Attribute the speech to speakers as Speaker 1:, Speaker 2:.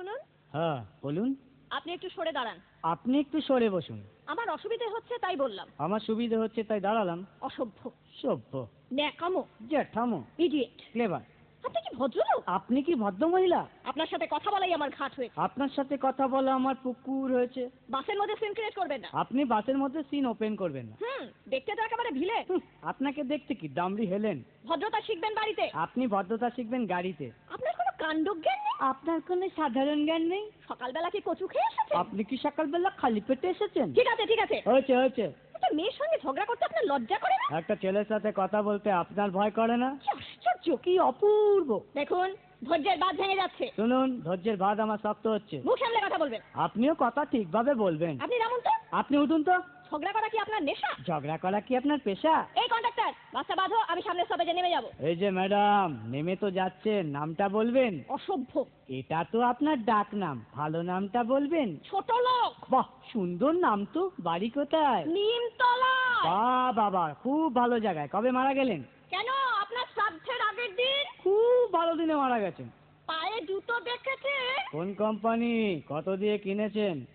Speaker 1: শুনুন।
Speaker 2: হ্যাঁ বলুন।
Speaker 1: আপনি একটু সরে দাঁড়ান।
Speaker 2: আপনি একটু সরে বসুন।
Speaker 1: আমার অসুবিধে হচ্ছে তাই বললাম।
Speaker 2: আমার সুবিধে হচ্ছে তাই দাঁড়ালাম।
Speaker 1: অসভ্য,
Speaker 2: সভ্য,
Speaker 1: ন্যাকামো,
Speaker 2: জ্যাঠামো,
Speaker 1: ইডিয়েট।
Speaker 2: ক্লেভার।
Speaker 1: আপনি কি ভদ্রলোক?
Speaker 2: আপনি কি ভদ্র মহিলা?
Speaker 1: আপনার সাথে কথা বলাই আমার ঘাট হয়েছে।
Speaker 2: আপনার সাথে কথা বলা আমার পুকুর হয়েছে।
Speaker 1: বাসের মধ্যে সিন ক্রিয়েট করবেন না।
Speaker 2: আপনি বাসের মধ্যে সিন ওপেন করবেন না।
Speaker 1: দেখতে তো একেবারে ভিলে।
Speaker 2: আপনাকে দেখতে কি দামড়ি হেলেন?
Speaker 1: ভদ্রতা শিখবেন বাড়িতে।
Speaker 2: আপনি ভদ্রতা শিখবেন গাড়িতে।
Speaker 1: আপনার কোনো কাণ্ডজ্ঞান নেই।
Speaker 2: আপনার কোনো সাধারণ জ্ঞান নেই।
Speaker 1: সকালবেলা কি কচু খেয়ে এসেছেন?
Speaker 2: আপনি কি সকালবেলা খালি পেটে এসেছেন?
Speaker 1: ঠিক আছে ঠিক আছে,
Speaker 2: হয়েছে হয়েছে।
Speaker 1: একটা মেয়ের সঙ্গে ঝগড়া করতে আপনার লজ্জা করে না?
Speaker 2: একটা ছেলের সাথে কথা বলতে আপনার ভয় করে না?
Speaker 1: কি আশ্চর্য,
Speaker 2: কি অপূর্ব।
Speaker 1: দেখুন ধৈর্যের বাঁধ ভেঙে যাচ্ছে।
Speaker 2: শুনুন, ধৈর্যের বাঁধ আমার শক্ত হচ্ছে।
Speaker 1: মুখ সামলে কথা বলবেন।
Speaker 2: আপনিও কথা ঠিকভাবে বলবেন।
Speaker 1: আপনি নামুন তো।
Speaker 2: আপনি উঠুন তো।
Speaker 1: ঝগড়া করা কি আপনার নেশা?
Speaker 2: ঝগড়া করা কি আপনার পেশা?
Speaker 1: এই কন্ডাক্টর, বাসটা বাঁধো, আমি সামনের স্টপেজে নেমে যাব।
Speaker 2: এই যে ম্যাডাম, নেমে তো যাচ্ছেন, নামটা বলবেন।
Speaker 1: অসভ্য।
Speaker 2: এটা তো আপনার ডাক নাম, ভালো নামটা বলবেন।
Speaker 1: ছোট লোক।
Speaker 2: বাহ, সুন্দর নাম তো। বাড়ি কোথায়?
Speaker 1: নিমতলা।
Speaker 2: বাহ বাবা, খুব ভালো জায়গায়। কবে মারা গেলেন?
Speaker 1: কেন, আপনার শ্রাদ্ধের আগের দিন।
Speaker 2: খুব ভালো দিনে মারা গেছেন।
Speaker 1: পায়ে জুতো দেখেছে?
Speaker 2: কোন কোম্পানি? কত দিয়ে কিনেছেন?